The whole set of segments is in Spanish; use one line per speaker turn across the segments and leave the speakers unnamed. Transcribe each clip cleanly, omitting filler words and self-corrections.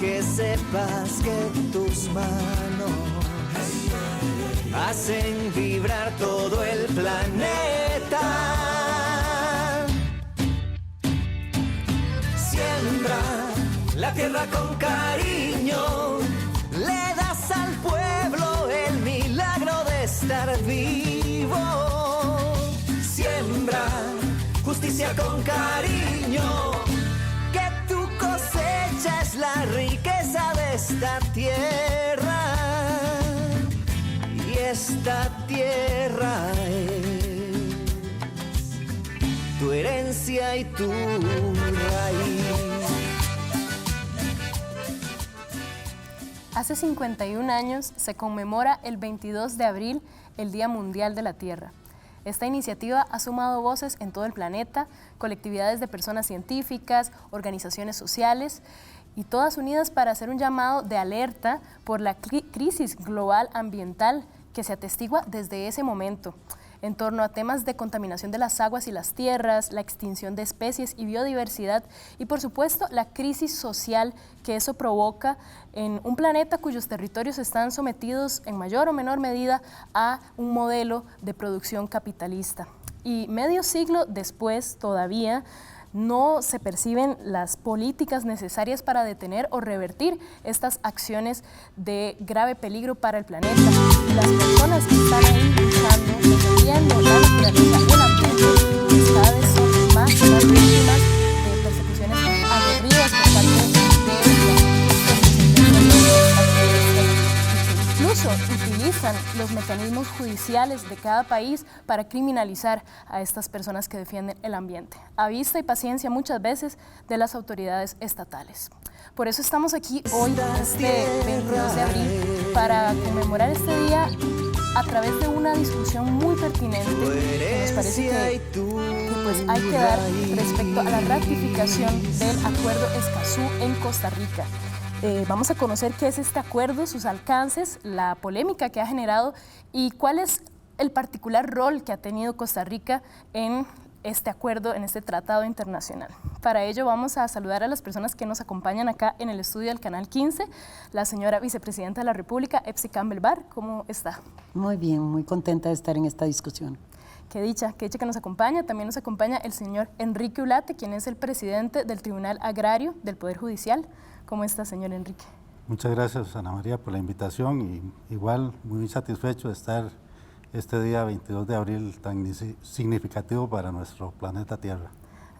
que sepas que tus manos hacen vibrar todo el planeta. Siembra la tierra con cariño, le das al pueblo el milagro de estar vivo. Siembra justicia con cariño, que tu cosecha es la riqueza de esta tierra. Y esta tierra es tu herencia y tu raíz.
Hace 51 años se conmemora el 22 de abril el Día Mundial de la Tierra. Esta iniciativa ha sumado voces en todo el planeta, colectividades de personas científicas, organizaciones sociales y todas unidas para hacer un llamado de alerta por la crisis global ambiental que se atestigua desde ese momento, en torno a temas de contaminación de las aguas y las tierras, la extinción de especies y biodiversidad y, por supuesto, la crisis social que eso provoca en un planeta cuyos territorios están sometidos en mayor o menor medida a un modelo de producción capitalista. Y medio siglo después, todavía, no se perciben las políticas necesarias para detener o revertir estas acciones de grave peligro para el planeta. Y las personas que están ahí luchando, defendiendo la naturaleza y el ambiente, cada vez son más y más víctimas de persecuciones aguerridas por parte de incluso utilizan los mecanismos judiciales de cada país para criminalizar a estas personas que defienden el ambiente, a vista y paciencia muchas veces de las autoridades estatales. Por eso estamos aquí hoy, este 22 de abril, para conmemorar este día a través de una discusión muy pertinente que nos parece que pues hay que dar respecto a la ratificación del Acuerdo Escazú en Costa Rica. Vamos a conocer qué es este acuerdo, sus alcances, la polémica que ha generado y cuál es el particular rol que ha tenido Costa Rica en este acuerdo, en este tratado internacional. Para ello vamos a saludar a las personas que nos acompañan acá en el estudio del Canal 15, la señora vicepresidenta de la República, Epsi Campbell Barr. ¿Cómo está?
Muy bien, muy contenta de estar en esta discusión.
Qué dicha que nos acompaña. También nos acompaña el señor Enrique Ulate, quien es el presidente del Tribunal Agrario del Poder Judicial. ¿Cómo está, señor Enrique?
Muchas gracias, Ana María, por la invitación y igual muy satisfecho de estar este día 22 de abril tan significativo para nuestro planeta Tierra.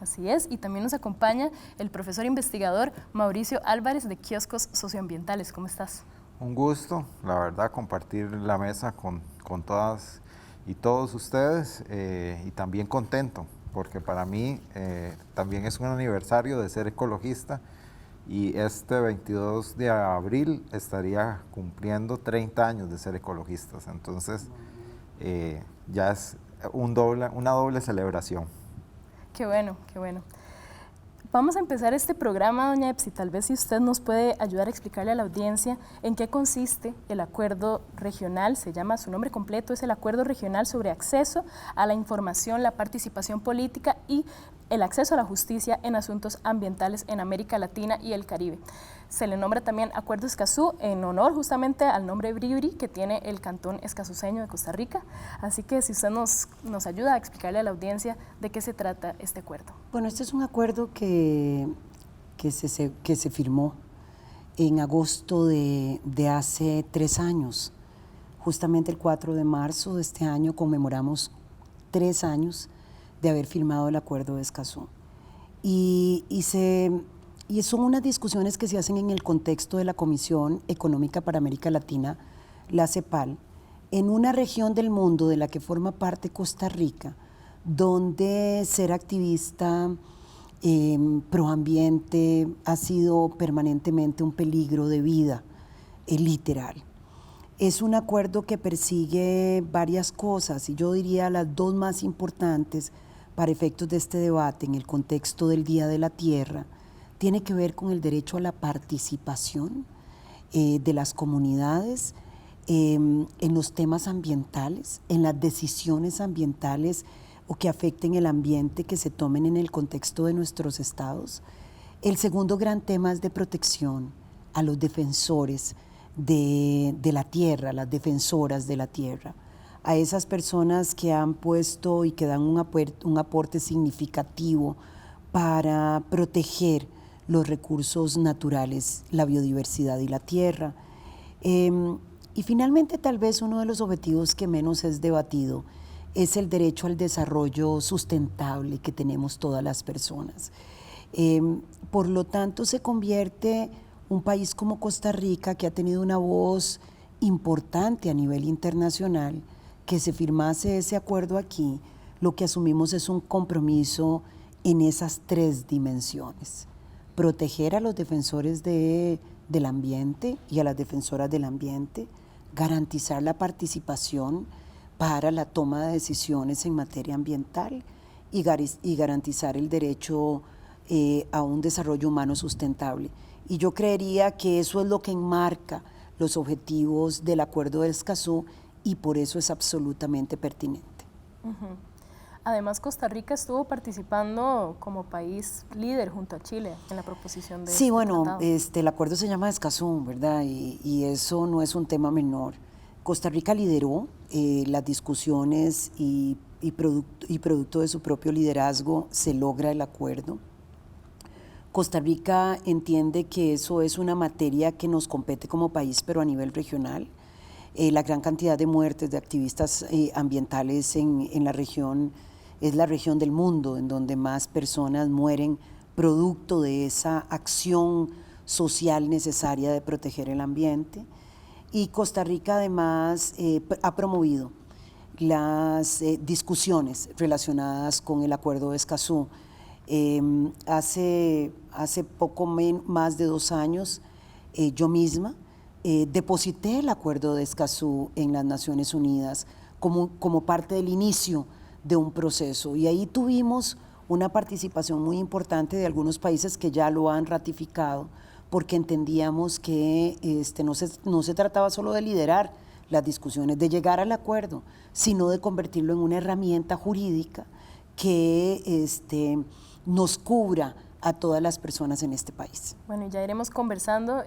Así es, y también nos acompaña el profesor investigador Mauricio Álvarez de Kioscos Socioambientales. ¿Cómo estás?
Un gusto, la verdad, compartir la mesa con todas y todos ustedes y también contento, porque para mí también es un aniversario de ser ecologista y este 22 de abril estaría cumpliendo 30 años de ser ecologistas, entonces ya es una doble celebración.
Qué bueno, qué bueno. Vamos a empezar este programa, doña Epsi, tal vez si usted nos puede ayudar a explicarle a la audiencia en qué consiste el acuerdo regional, se llama, su nombre completo es el Acuerdo Regional sobre Acceso a la Información, la Participación Política y el Acceso a la Justicia en Asuntos Ambientales en América Latina y el Caribe. Se le nombra también Acuerdo Escazú en honor justamente al nombre Bribri que tiene el cantón escazuseño de Costa Rica. Así que si usted nos ayuda a explicarle a la audiencia de qué se trata este acuerdo.
Bueno, este es un acuerdo que se firmó en agosto de hace 3 años. Justamente el 4 de marzo de este año conmemoramos 3 años de haber firmado el Acuerdo de Escazú. Y son unas discusiones que se hacen en el contexto de la Comisión Económica para América Latina, la CEPAL, en una región del mundo de la que forma parte Costa Rica, donde ser activista proambiente ha sido permanentemente un peligro de vida, literal. Es un acuerdo que persigue varias cosas y yo diría las 2 más importantes para efectos de este debate en el contexto del Día de la Tierra. Tiene que ver con el derecho a la participación de las comunidades en los temas ambientales, en las decisiones ambientales o que afecten el ambiente que se tomen en el contexto de nuestros estados. El segundo gran tema es de protección a los defensores de la tierra, las defensoras de la tierra, a esas personas que han puesto y que dan un aporte significativo para proteger los recursos naturales, la biodiversidad y la tierra. Y finalmente, tal vez uno de los objetivos que menos es debatido es el derecho al desarrollo sustentable que tenemos todas las personas. Por lo tanto, se convierte un país como Costa Rica, que ha tenido una voz importante a nivel internacional, que se firmase ese acuerdo aquí, lo que asumimos es un compromiso en esas 3 dimensiones. Proteger a los defensores del ambiente y a las defensoras del ambiente, garantizar la participación para la toma de decisiones en materia ambiental y garantizar el derecho a un desarrollo humano sustentable. Y yo creería que eso es lo que enmarca los objetivos del Acuerdo de Escazú y por eso es absolutamente pertinente.
Uh-huh. Además, Costa Rica estuvo participando como país líder junto a Chile en la proposición de
Sí, bueno,
tratado.
El acuerdo se llama Escazú, ¿verdad? Y eso no es un tema menor. Costa Rica lideró las discusiones y producto de su propio liderazgo se logra el acuerdo. Costa Rica entiende que eso es una materia que nos compete como país, pero a nivel regional. La gran cantidad de muertes de activistas ambientales en la región es la región del mundo en donde más personas mueren producto de esa acción social necesaria de proteger el ambiente. Y Costa Rica además ha promovido las discusiones relacionadas con el Acuerdo de Escazú. Hace poco más de 2 años, yo misma deposité el Acuerdo de Escazú en las Naciones Unidas como parte del inicio de un proceso. Y ahí tuvimos una participación muy importante de algunos países que ya lo han ratificado, porque entendíamos que no se trataba solo de liderar las discusiones, de llegar al acuerdo, sino de convertirlo en una herramienta jurídica que nos cubra a todas las personas en este país.
Bueno, ya iremos conversando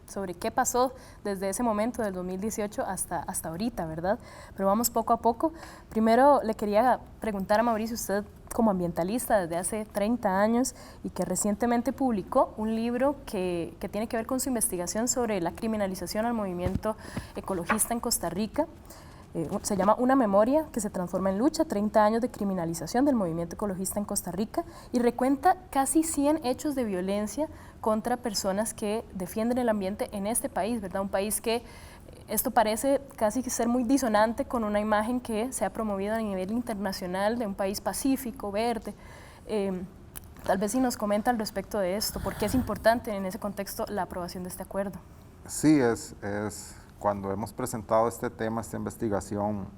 sobre qué pasó desde ese momento del 2018 hasta ahorita, ¿verdad? Pero vamos poco a poco. Primero le quería preguntar a Mauricio, usted como ambientalista desde hace 30 años y que recientemente publicó un libro que tiene que ver con su investigación sobre la criminalización al movimiento ecologista en Costa Rica. Se llama Una memoria que se transforma en lucha, 30 años de criminalización del movimiento ecologista en Costa Rica, y recuenta casi 100 hechos de violencia contra personas que defienden el ambiente en este país, ¿verdad? Un país que esto parece casi ser muy disonante con una imagen que se ha promovido a nivel internacional de un país pacífico, verde. Tal vez si nos comenta al respecto de esto, ¿por qué es importante en ese contexto la aprobación de este acuerdo?
Sí, cuando hemos presentado este tema, esta investigación,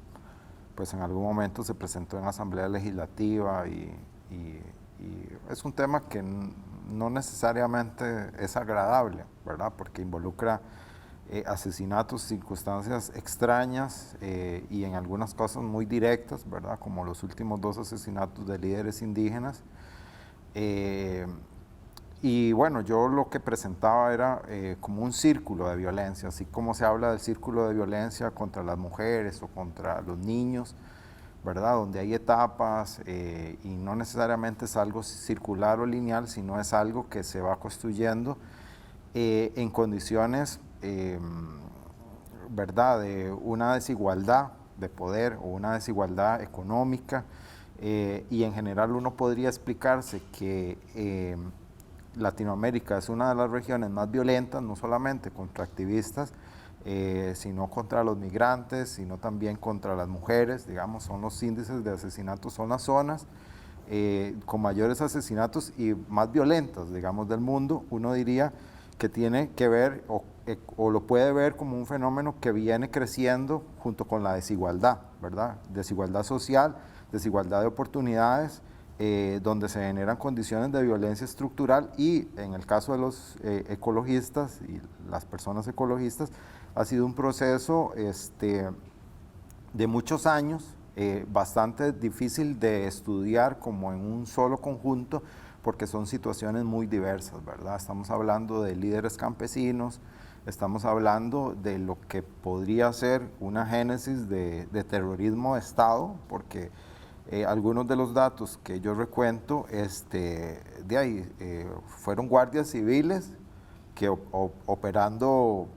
pues en algún momento se presentó en Asamblea Legislativa y es un tema que no necesariamente es agradable, ¿verdad? Porque involucra asesinatos, circunstancias extrañas y en algunas cosas muy directas, ¿verdad? Como los últimos 2 asesinatos de líderes indígenas. Y bueno, yo lo que presentaba era como un círculo de violencia, así como se habla del círculo de violencia contra las mujeres o contra los niños, ¿verdad? Donde hay etapas y no necesariamente es algo circular o lineal, sino es algo que se va construyendo en condiciones, ¿verdad? De una desigualdad de poder o una desigualdad económica y en general uno podría explicarse que Latinoamérica es una de las regiones más violentas, no solamente contra activistas, sino contra los migrantes, sino también contra las mujeres, digamos, son los índices de asesinatos, son las zonas con mayores asesinatos y más violentas, digamos, del mundo. Uno diría que tiene que ver o lo puede ver como un fenómeno que viene creciendo junto con la desigualdad, ¿verdad? Desigualdad social, desigualdad de oportunidades, donde se generan condiciones de violencia estructural y en el caso de los ecologistas y las personas ecologistas ha sido un proceso de muchos años, bastante difícil de estudiar como en un solo conjunto, porque son situaciones muy diversas, ¿verdad? Estamos hablando de líderes campesinos, estamos hablando de lo que podría ser una génesis de terrorismo de Estado, porque algunos de los datos que yo recuento fueron guardias civiles que operando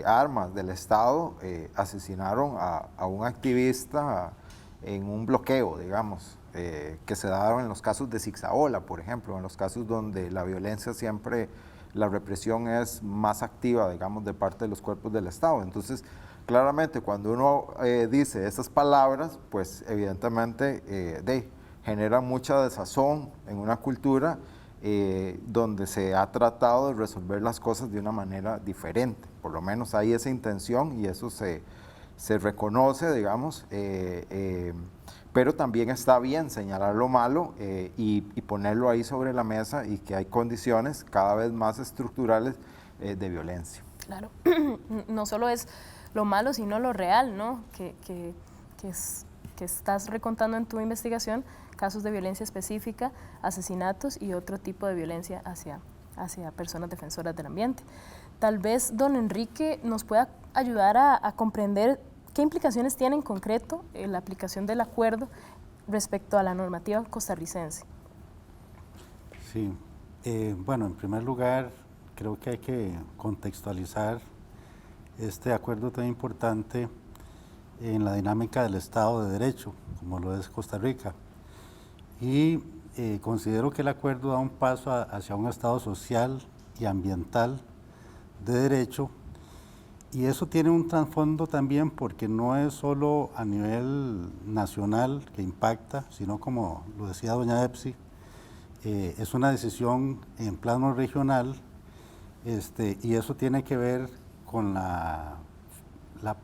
armas del Estado asesinaron a un activista en un bloqueo, digamos, que se daban en los casos de Zigzaola, por ejemplo, en los casos donde la violencia siempre, la represión es más activa, digamos, de parte de los cuerpos del Estado. Entonces, claramente, cuando uno dice esas palabras, pues evidentemente genera mucha desazón en una cultura donde se ha tratado de resolver las cosas de una manera diferente. Por lo menos hay esa intención y eso se reconoce, digamos, pero también está bien señalar lo malo y ponerlo ahí sobre la mesa y que hay condiciones cada vez más estructurales de violencia.
Claro, no solo es lo malo, sino lo real, ¿no? Que estás recontando en tu investigación, casos de violencia específica, asesinatos y otro tipo de violencia hacia personas defensoras del ambiente. Tal vez don Enrique nos pueda ayudar a comprender qué implicaciones tiene en concreto la aplicación del acuerdo respecto a la normativa costarricense.
Sí, bueno, en primer lugar, creo que hay que contextualizar este acuerdo tan importante en la dinámica del Estado de Derecho, como lo es Costa Rica. Y considero que el acuerdo da un paso hacia un Estado social y ambiental de derecho, y eso tiene un trasfondo también porque no es solo a nivel nacional que impacta, sino como lo decía doña Epsi, es una decisión en plano regional, y eso tiene que ver con la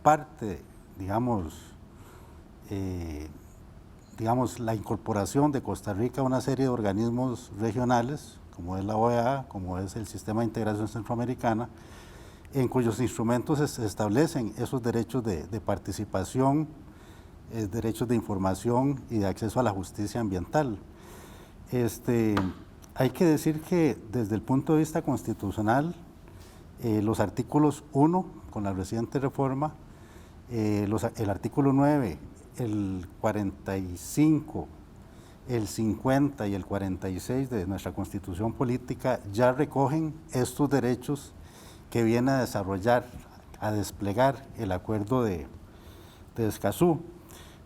parte, digamos, la incorporación de Costa Rica a una serie de organismos regionales, como es la OEA, como es el Sistema de Integración Centroamericana, en cuyos instrumentos se establecen esos derechos de participación, derechos de información y de acceso a la justicia ambiental. Hay que decir que desde el punto de vista constitucional, los artículos 1, con la reciente reforma, el artículo 9, el 45, el 50 y el 46 de nuestra Constitución Política ya recogen estos derechos que viene a desarrollar, a desplegar el acuerdo de Escazú.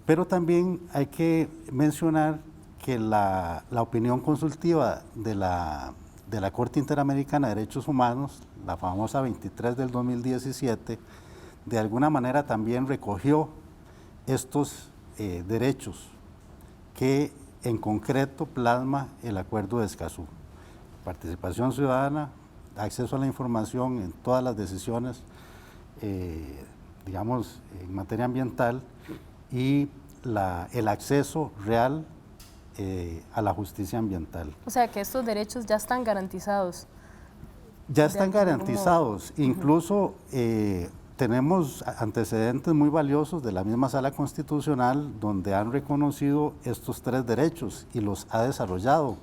Pero también hay que mencionar que la opinión consultiva de la Corte Interamericana de Derechos Humanos, la famosa 23 del 2017, de alguna manera también recogió estos derechos que en concreto plasma el acuerdo de Escazú. Participación ciudadana, acceso a la información en todas las decisiones, digamos, en materia ambiental y el acceso real a la justicia ambiental.
O sea, que estos derechos ya están garantizados.
Ya están garantizados, incluso tenemos antecedentes muy valiosos de la misma Sala Constitucional donde han reconocido estos 3 derechos y los ha desarrollado.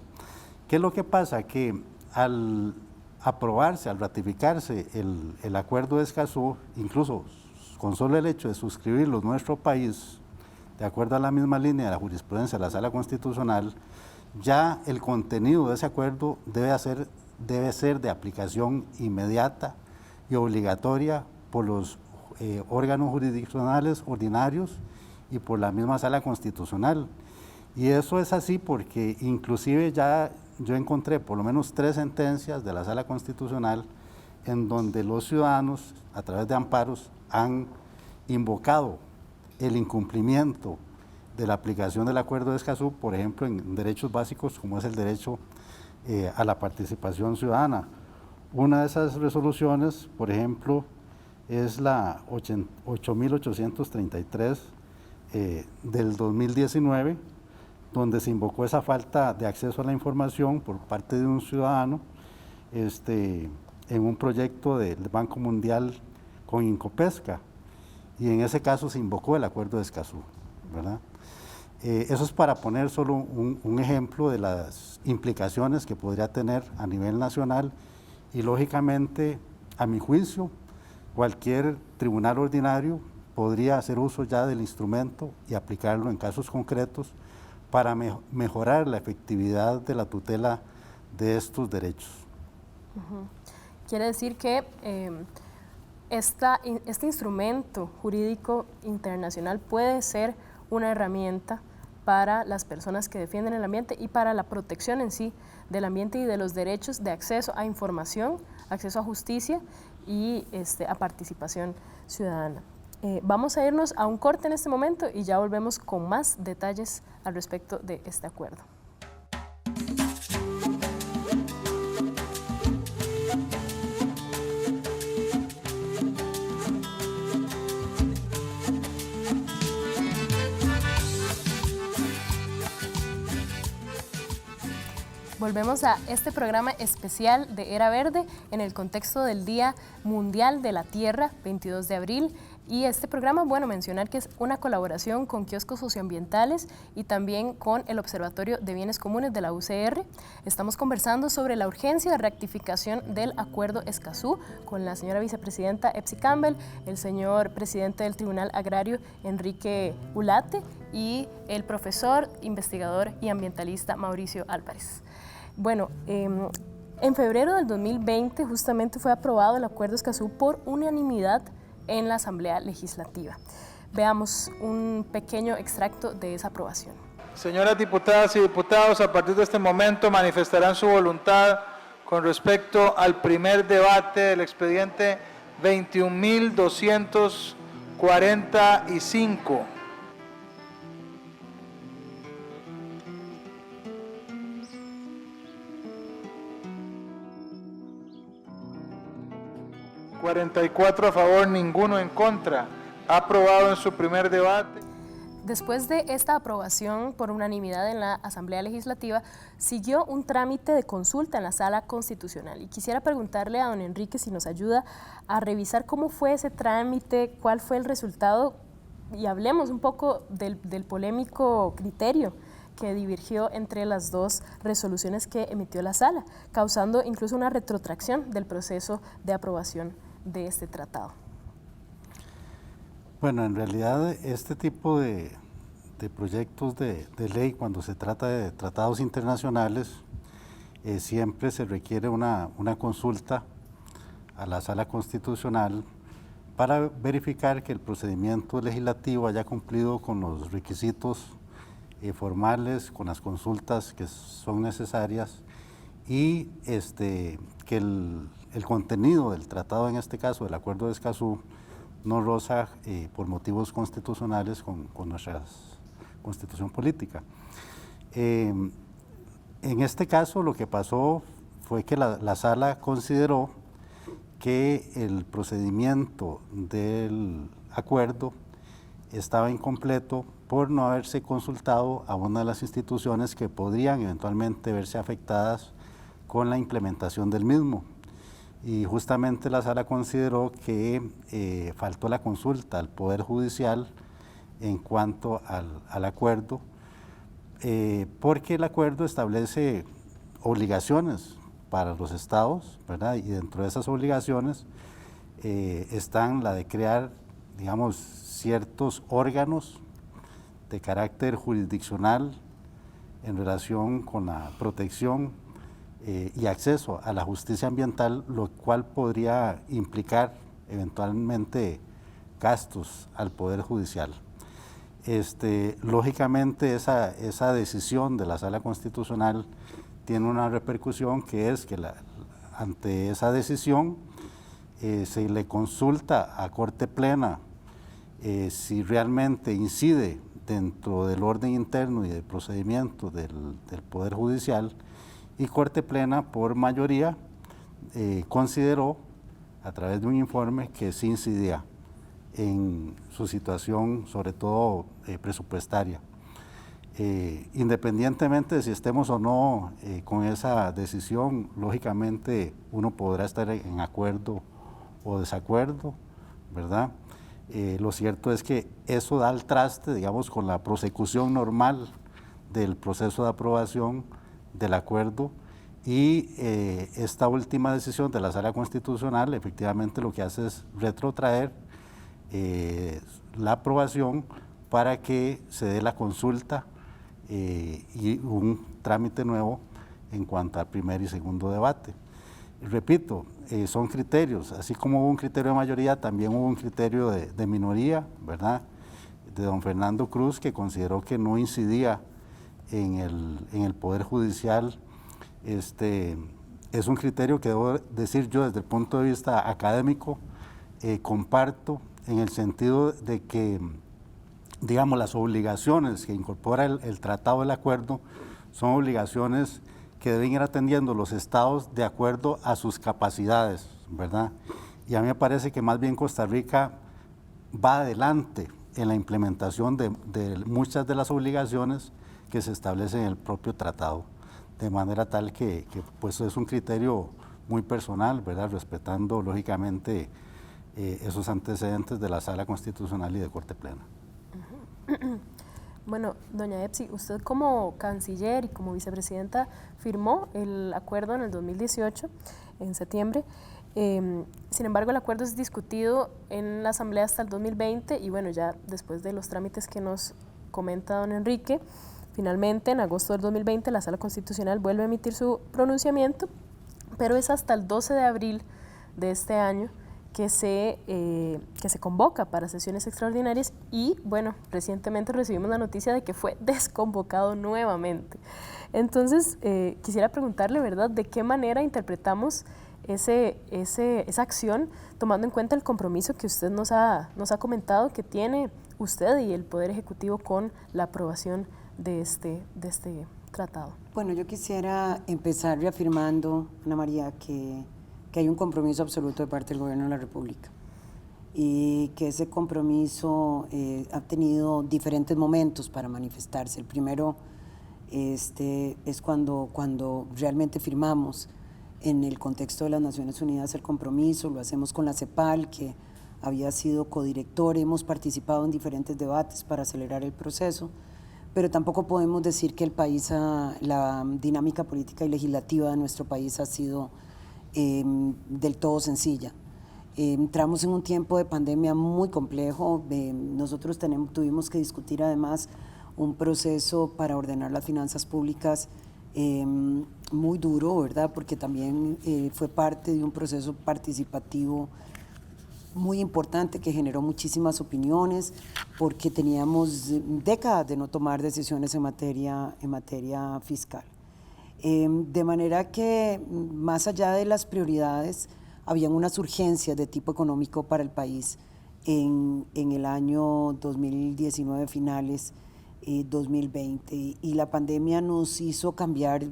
¿Qué es lo que pasa? Que al aprobarse, al ratificarse el acuerdo de Escazú, incluso con solo el hecho de suscribirlo en nuestro país, de acuerdo a la misma línea de la jurisprudencia de la Sala Constitucional, ya el contenido de ese acuerdo debe ser de aplicación inmediata y obligatoria por los órganos jurisdiccionales ordinarios y por la misma Sala Constitucional. Y eso es así porque inclusive ya yo encontré por lo menos 3 sentencias de la Sala Constitucional en donde los ciudadanos, a través de amparos, han invocado el incumplimiento de la aplicación del acuerdo de Escazú, por ejemplo, en derechos básicos como es el derecho a la participación ciudadana. Una de esas resoluciones, por ejemplo, es la 8833 del 2019, donde se invocó esa falta de acceso a la información por parte de un ciudadano en un proyecto del Banco Mundial con Incopesca, y en ese caso se invocó el acuerdo de Escazú, ¿verdad? Eso es para poner solo un ejemplo de las implicaciones que podría tener a nivel nacional y lógicamente, a mi juicio, cualquier tribunal ordinario podría hacer uso ya del instrumento y aplicarlo en casos concretos para mejorar la efectividad de la tutela de estos derechos.
Quiere decir que este instrumento jurídico internacional puede ser una herramienta para las personas que defienden el ambiente y para la protección en sí del ambiente y de los derechos de acceso a información, acceso a justicia y a participación ciudadana. Vamos a irnos a un corte en este momento y ya volvemos con más detalles al respecto de este acuerdo. Volvemos a este programa especial de Era Verde en el contexto del Día Mundial de la Tierra, 22 de abril. Y este programa, bueno, mencionar que es una colaboración con kioscos socioambientales y también con el Observatorio de Bienes Comunes de la UCR. Estamos conversando sobre la urgencia de rectificación del Acuerdo Escazú con la señora vicepresidenta Epsi Campbell, el señor presidente del Tribunal Agrario Enrique Ulate y el profesor, investigador y ambientalista Mauricio Álvarez. Bueno, en febrero del 2020 justamente fue aprobado el Acuerdo Escazú por unanimidad en la Asamblea Legislativa. Veamos un pequeño extracto de esa aprobación.
Señoras diputadas y diputados, a partir de este momento manifestarán su voluntad con respecto al primer debate del expediente 21.245. ...44 a favor, ninguno en contra. Aprobado en su primer debate.
Después de esta aprobación por unanimidad en la Asamblea Legislativa, siguió un trámite de consulta en la Sala Constitucional. Y quisiera preguntarle a don Enrique si nos ayuda a revisar cómo fue ese trámite, cuál fue el resultado, y hablemos un poco del polémico criterio que divergió entre las dos resoluciones que emitió la Sala, causando incluso una retrotracción del proceso de aprobación de este tratado.
Bueno, en realidad este tipo de proyectos de ley, cuando se trata de tratados internacionales, siempre se requiere una consulta a la Sala Constitucional para verificar que el procedimiento legislativo haya cumplido con los requisitos formales, con las consultas que son necesarias y que el contenido del tratado, en este caso del Acuerdo de Escazú, no roza por motivos constitucionales con nuestra constitución política. En este caso lo que pasó fue que la Sala consideró que el procedimiento del acuerdo estaba incompleto por no haberse consultado a una de las instituciones que podrían eventualmente verse afectadas con la implementación del mismo. Y justamente la Sala consideró que faltó la consulta al Poder Judicial en cuanto al acuerdo, porque el acuerdo establece obligaciones para los estados, ¿verdad? Y dentro de esas obligaciones están la de crear, digamos, ciertos órganos de carácter jurisdiccional en relación con la protección y acceso a la justicia ambiental, lo cual podría implicar eventualmente gastos al Poder Judicial. Lógicamente esa decisión de la Sala Constitucional tiene una repercusión, que es que ante esa decisión se le consulta a Corte Plena si realmente incide dentro del orden interno y del procedimiento del Poder Judicial, y Corte Plena por mayoría consideró a través de un informe que sí incidía en su situación, sobre todo presupuestaria. Independientemente de si estemos o no con esa decisión, lógicamente uno podrá estar en acuerdo o desacuerdo, ¿verdad? Lo cierto es que eso da al traste, digamos, con la prosecución normal del proceso de aprobación del acuerdo, y esta última decisión de la Sala Constitucional efectivamente lo que hace es retrotraer la aprobación para que se dé la consulta y un trámite nuevo en cuanto al primer y segundo debate. Repito, son criterios, así como hubo un criterio de mayoría, también hubo un criterio de minoría, ¿verdad?, de don Fernando Cruz, que consideró que no incidía en el Poder Judicial. Es un criterio que debo decir yo desde el punto de vista académico, comparto, en el sentido de que, digamos, las obligaciones que incorpora el tratado del acuerdo son obligaciones que deben ir atendiendo los estados de acuerdo a sus capacidades, ¿verdad? Y a mí me parece que más bien Costa Rica va adelante en la implementación de muchas de las obligaciones que se establecen en el propio tratado, de manera tal que pues es un criterio muy personal, ¿verdad?, respetando lógicamente esos antecedentes de la Sala Constitucional y de Corte Plena.
Bueno, doña Epsi, usted como canciller y como vicepresidenta firmó el acuerdo en el 2018, en septiembre. Sin embargo, el acuerdo es discutido en la Asamblea hasta el 2020 y bueno, ya después de los trámites que nos comenta don Enrique, finalmente en agosto del 2020 la Sala Constitucional vuelve a emitir su pronunciamiento, pero es hasta el 12 de abril de este año que se convoca para sesiones extraordinarias y, bueno, recientemente recibimos la noticia de que fue desconvocado nuevamente. Entonces, quisiera preguntarle, ¿verdad?, ¿de qué manera interpretamos esa acción, tomando en cuenta el compromiso que usted nos ha comentado que tiene usted y el Poder Ejecutivo con la aprobación de este tratado?
Bueno, yo quisiera empezar reafirmando, Ana María, que hay un compromiso absoluto de parte del Gobierno de la República y que ese compromiso ha tenido diferentes momentos para manifestarse. El primero es cuando realmente firmamos en el contexto de las Naciones Unidas el compromiso, lo hacemos con la CEPAL, que había sido codirector, hemos participado en diferentes debates para acelerar el proceso, pero tampoco podemos decir que la dinámica política y legislativa de nuestro país ha sido del todo sencilla. Entramos en un tiempo de pandemia muy complejo, nosotros tuvimos que discutir además un proceso para ordenar las finanzas públicas muy duro, ¿verdad?, porque también fue parte de un proceso participativo muy importante que generó muchísimas opiniones, porque teníamos décadas de no tomar decisiones en materia fiscal. De manera que, más allá de las prioridades, habían unas urgencias de tipo económico para el país en el año 2019, finales 2020, y la pandemia nos hizo cambiar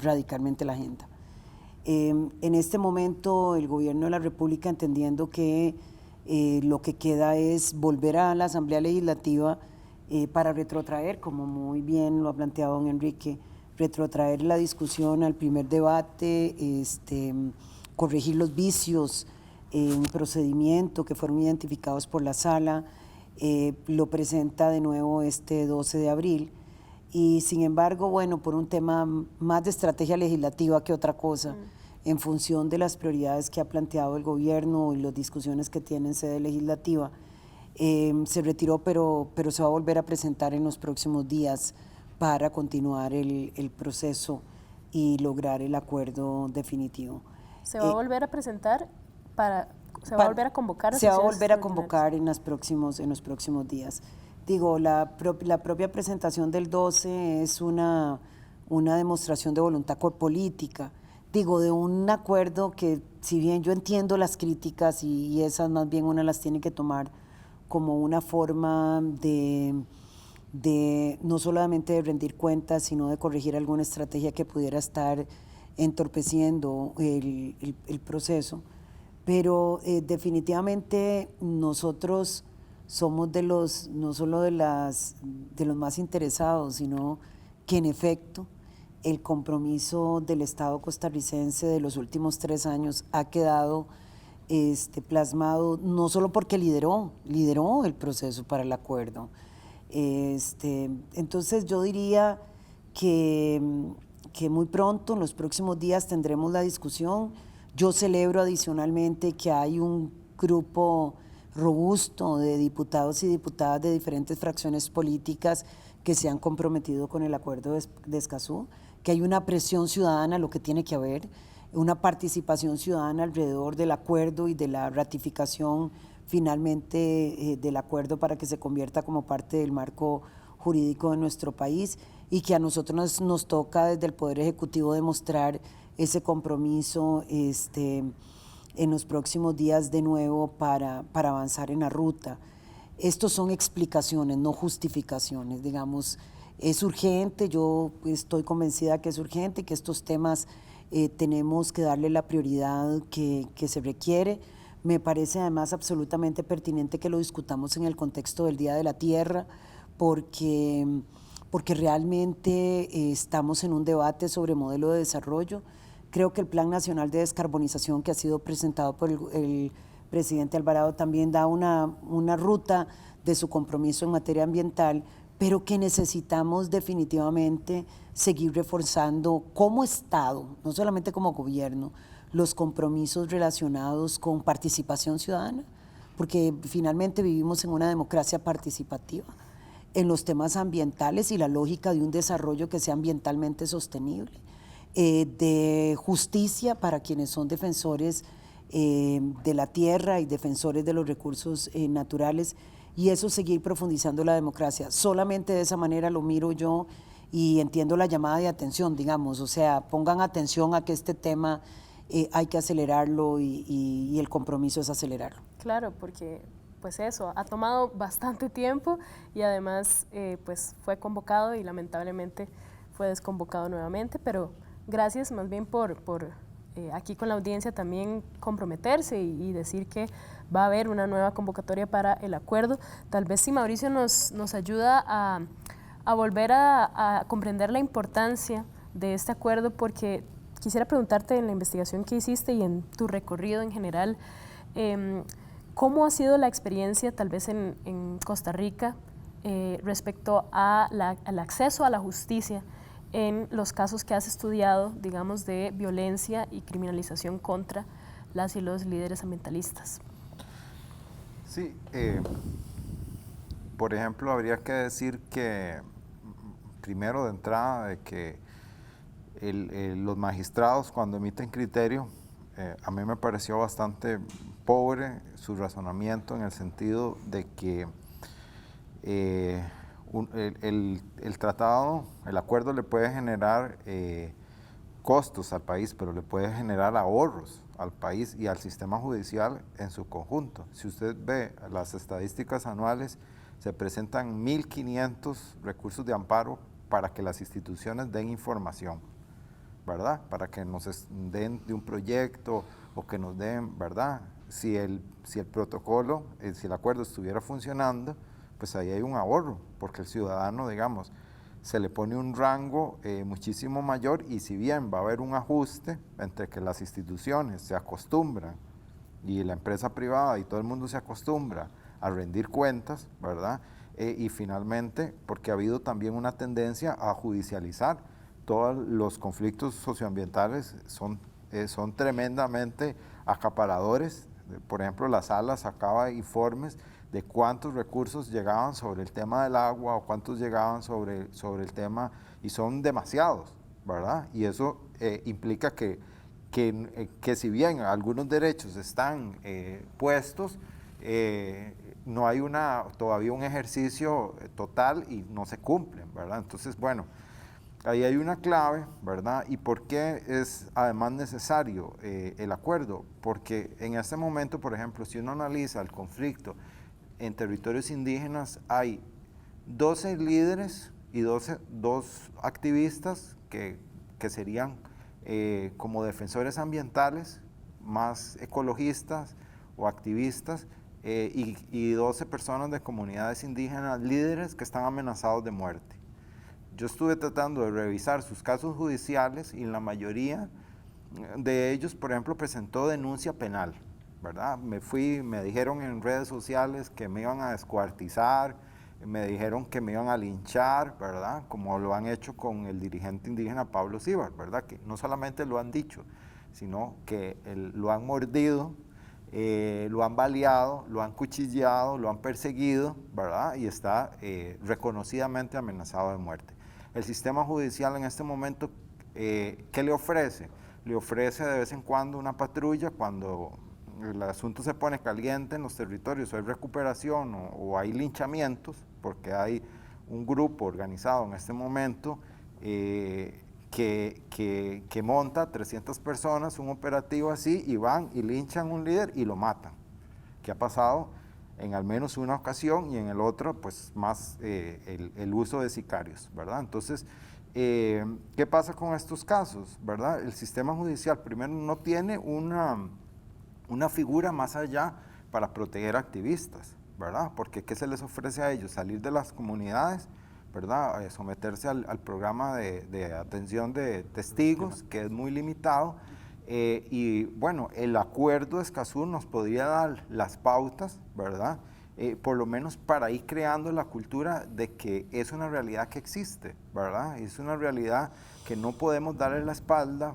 radicalmente la agenda. En este momento, el Gobierno de la República, entendiendo que lo que queda es volver a la Asamblea Legislativa para retrotraer, como muy bien lo ha planteado don Enrique, retrotraer la discusión al primer debate, corregir los vicios en procedimiento que fueron identificados por la Sala, lo presenta de nuevo este 12 de abril y sin embargo, bueno, por un tema más de estrategia legislativa que otra cosa, en función de las prioridades que ha planteado el gobierno y las discusiones que tiene en sede legislativa, se retiró, pero se va a volver a presentar en los próximos días para continuar el proceso y lograr el acuerdo definitivo.
¿Se va a volver a presentar se va a volver a convocar?
Se va a volver a convocar en los próximos días. Digo, la propia presentación del 12 es una demostración de voluntad política, digo, de un acuerdo que, si bien yo entiendo las críticas y esas más bien una las tiene que tomar como una forma de no solamente de rendir cuentas, sino de corregir alguna estrategia que pudiera estar entorpeciendo el proceso. Pero definitivamente nosotros somos no solo de los más interesados, sino que en efecto el compromiso del Estado costarricense de los últimos 3 años ha quedado plasmado, no solo porque lideró el proceso para el acuerdo. Entonces yo diría que muy pronto, en los próximos días, tendremos la discusión. Yo celebro adicionalmente que hay un grupo robusto de diputados y diputadas de diferentes fracciones políticas que se han comprometido con el acuerdo de Escazú, que hay una presión ciudadana, lo que tiene que haber, una participación ciudadana alrededor del acuerdo y de la ratificación finalmente del acuerdo para que se convierta como parte del marco jurídico de nuestro país, y que a nosotros nos toca desde el Poder Ejecutivo demostrar ese compromiso en los próximos días de nuevo para avanzar en la ruta. Estos son explicaciones, no justificaciones, digamos. Es urgente, yo estoy convencida que es urgente, que estos temas tenemos que darle la prioridad que se requiere. Me parece además absolutamente pertinente que lo discutamos en el contexto del Día de la Tierra, porque realmente estamos en un debate sobre modelo de desarrollo. Creo que el Plan Nacional de Descarbonización que ha sido presentado por el presidente Alvarado también da una ruta de su compromiso en materia ambiental, pero que necesitamos definitivamente seguir reforzando como Estado, no solamente como gobierno, los compromisos relacionados con participación ciudadana, porque finalmente vivimos en una democracia participativa en los temas ambientales y la lógica de un desarrollo que sea ambientalmente sostenible, de justicia para quienes son defensores de la tierra y defensores de los recursos naturales, y eso seguir profundizando la democracia. Solamente de esa manera lo miro yo y entiendo la llamada de atención, digamos, o sea, pongan atención a que este tema hay que acelerarlo y el compromiso es acelerarlo.
Claro, porque pues eso, ha tomado bastante tiempo y además pues fue convocado y lamentablemente fue desconvocado nuevamente, pero gracias más bien por aquí con la audiencia también comprometerse y decir que va a haber una nueva convocatoria para el acuerdo. Tal vez si Mauricio nos ayuda a volver a comprender la importancia de este acuerdo, porque quisiera preguntarte en la investigación que hiciste y en tu recorrido en general, ¿cómo ha sido la experiencia tal vez en Costa Rica respecto al acceso a la justicia en los casos que has estudiado, digamos, de violencia y criminalización contra las y los líderes ambientalistas?
Sí, por ejemplo, habría que decir que, primero de entrada, de que los magistrados cuando emiten criterio, a mí me pareció bastante pobre su razonamiento en el sentido de que el tratado, el acuerdo le puede generar costos al país, pero le puede generar ahorros al país y al sistema judicial en su conjunto. Si usted ve las estadísticas anuales, se presentan 1.500 recursos de amparo para que las instituciones den información, ¿verdad? Para que nos den de un proyecto o que nos den, ¿verdad? Si el protocolo, si el acuerdo estuviera funcionando, pues ahí hay un ahorro, porque el ciudadano, digamos, se le pone un rango muchísimo mayor, y si bien va a haber un ajuste entre que las instituciones se acostumbran y la empresa privada y todo el mundo se acostumbra a rendir cuentas, ¿verdad? Y finalmente, porque ha habido también una tendencia a judicializar todos los conflictos socioambientales, son tremendamente acaparadores. Por ejemplo, la Sala sacaba informes de cuántos recursos llegaban sobre el tema del agua o cuántos llegaban sobre el tema, y son demasiados, ¿verdad? Y eso implica que si bien algunos derechos están puestos, no hay todavía un ejercicio total y no se cumplen, ¿verdad? Entonces, bueno, ahí hay una clave, ¿verdad? ¿Y por qué es además necesario el acuerdo? Porque en este momento, por ejemplo, si uno analiza el conflicto en territorios indígenas, hay 12 líderes y 2 activistas que serían como defensores ambientales, más ecologistas o activistas, y 12 personas de comunidades indígenas líderes que están amenazados de muerte. Yo estuve tratando de revisar sus casos judiciales y la mayoría de ellos, por ejemplo, presentó denuncia penal, ¿verdad? Me dijeron en redes sociales que me iban a descuartizar, me dijeron que me iban a linchar, ¿verdad? Como lo han hecho con el dirigente indígena Pablo Cíbar, ¿verdad? Que no solamente lo han dicho, sino que lo han mordido, lo han baleado, lo han cuchillado, lo han perseguido, ¿verdad? Y está reconocidamente amenazado de muerte. El sistema judicial en este momento, ¿qué le ofrece? Le ofrece de vez en cuando una patrulla cuando el asunto se pone caliente en los territorios, o hay recuperación o hay linchamientos, porque hay un grupo organizado en este momento que monta 300 personas, un operativo así, y van y linchan un líder y lo matan, que ha pasado en al menos una ocasión, y en el otro, pues más el uso de sicarios, ¿verdad? Entonces, ¿qué pasa con estos casos, verdad? El sistema judicial, primero, no tiene una figura más allá para proteger activistas, ¿verdad? Porque ¿qué se les ofrece a ellos? Salir de las comunidades, ¿verdad? Someterse al programa de atención de testigos, que es muy limitado, y bueno, el acuerdo de Escazú nos podría dar las pautas, ¿verdad? Por lo menos para ir creando la cultura de que es una realidad que existe, ¿verdad? Es una realidad que no podemos darle la espalda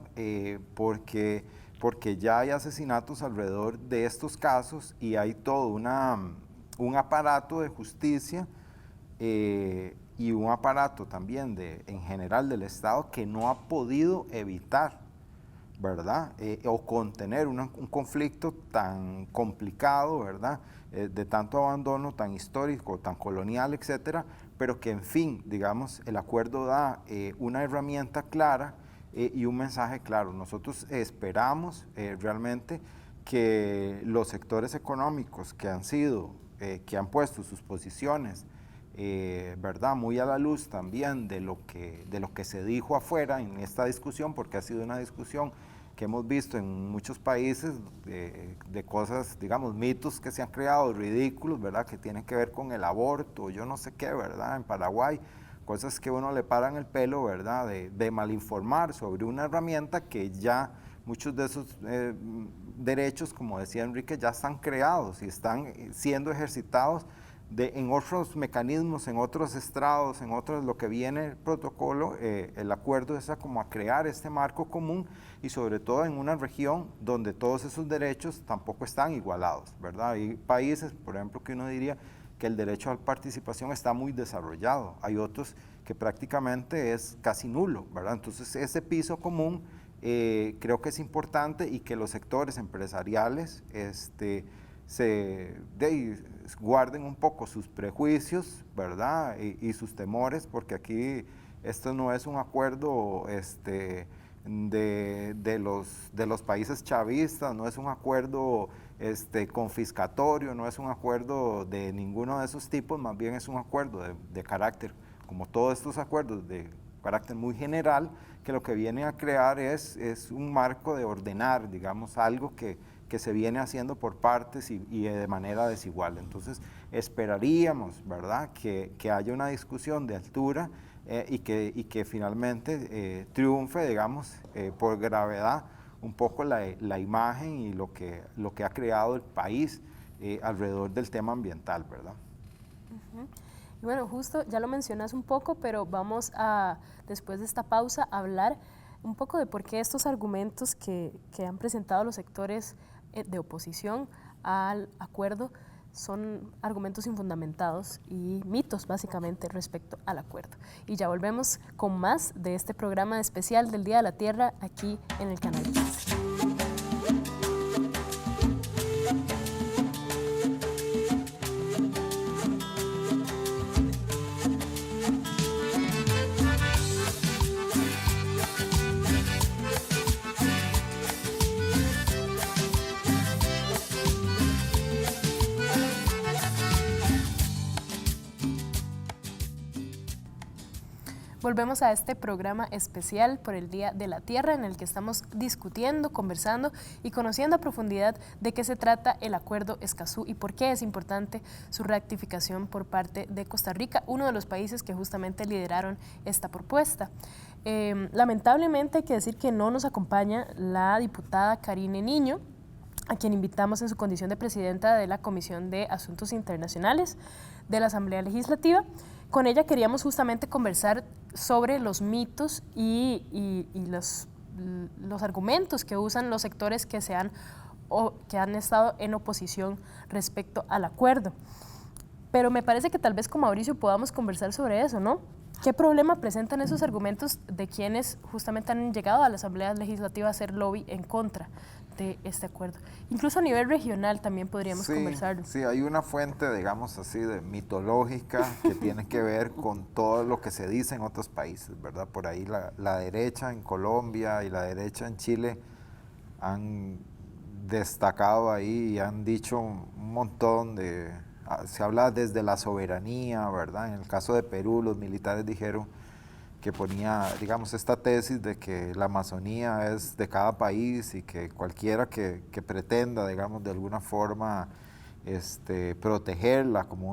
porque ya hay asesinatos alrededor de estos casos y hay todo un aparato de justicia y un aparato también en general del Estado que no ha podido evitar, ¿verdad? O contener un conflicto tan complicado, ¿verdad? De tanto abandono, tan histórico, tan colonial, etcétera, pero que en fin, digamos, el acuerdo da una herramienta clara y un mensaje claro. Nosotros esperamos realmente que los sectores económicos que han puesto sus posiciones, ¿verdad? Muy a la luz también de lo que se dijo afuera en esta discusión, porque ha sido una discusión que hemos visto en muchos países de cosas, digamos, mitos que se han creado, ridículos, ¿verdad? Que tienen que ver con el aborto, yo no sé qué, ¿verdad? En Paraguay, cosas que uno le paran el pelo, ¿verdad? De malinformar sobre una herramienta que ya muchos de esos derechos, como decía Enrique, ya están creados y están siendo ejercitados en otros mecanismos, en otros estrados, en otros, lo que viene el protocolo, el acuerdo es como a crear este marco común y sobre todo en una región donde todos esos derechos tampoco están igualados, ¿verdad? Hay países, por ejemplo, que uno diría que el derecho a la participación está muy desarrollado, hay otros que prácticamente es casi nulo, ¿verdad? Entonces ese piso común creo que es importante y que los sectores empresariales guarden un poco sus prejuicios, ¿verdad? Y sus temores, porque aquí esto no es un acuerdo de los países chavistas, no es un acuerdo confiscatorio, no es un acuerdo de ninguno de esos tipos, más bien es un acuerdo de carácter, como todos estos acuerdos de carácter muy general, que lo que viene a crear es un marco de ordenar, digamos, algo que se viene haciendo por partes y de manera desigual. Entonces, esperaríamos, ¿verdad?, que haya una discusión de altura y que finalmente triunfe, digamos, por gravedad, un poco la imagen y lo que ha creado el país alrededor del tema ambiental, ¿verdad?
Uh-huh. Y bueno, justo ya lo mencionas un poco, pero vamos a, después de esta pausa, hablar un poco de por qué estos argumentos que han presentado los sectores de oposición al acuerdo son argumentos infundamentados y mitos básicamente respecto al acuerdo. Y ya volvemos con más de este programa especial del Día de la Tierra aquí en el Canal 15. Volvemos a este programa especial por el Día de la Tierra en el que estamos discutiendo, conversando y conociendo a profundidad de qué se trata el Acuerdo Escazú y por qué es importante su ratificación por parte de Costa Rica, uno de los países que justamente lideraron esta propuesta. Lamentablemente hay que decir que no nos acompaña la diputada Karine Niño, a quien invitamos en su condición de presidenta de la Comisión de Asuntos Internacionales de la Asamblea Legislativa. Con ella queríamos justamente conversar sobre los mitos y los argumentos que usan los sectores que han estado en oposición respecto al acuerdo. Pero me parece que tal vez con Mauricio podamos conversar sobre eso, ¿no? ¿Qué problema presentan esos argumentos de quienes justamente han llegado a la Asamblea Legislativa a hacer lobby en contra de este acuerdo? Incluso a nivel regional también podríamos conversarlo.
Sí, hay una fuente, digamos así, de mitológica que tiene que ver con todo lo que se dice en otros países, ¿verdad? Por ahí la derecha en Colombia y la derecha en Chile han destacado ahí y han dicho un montón de... Se habla desde la soberanía, ¿verdad? En el caso de Perú, los militares dijeron que ponía, digamos, esta tesis de que la Amazonía es de cada país y que cualquiera que pretenda, digamos, de alguna forma protegerla como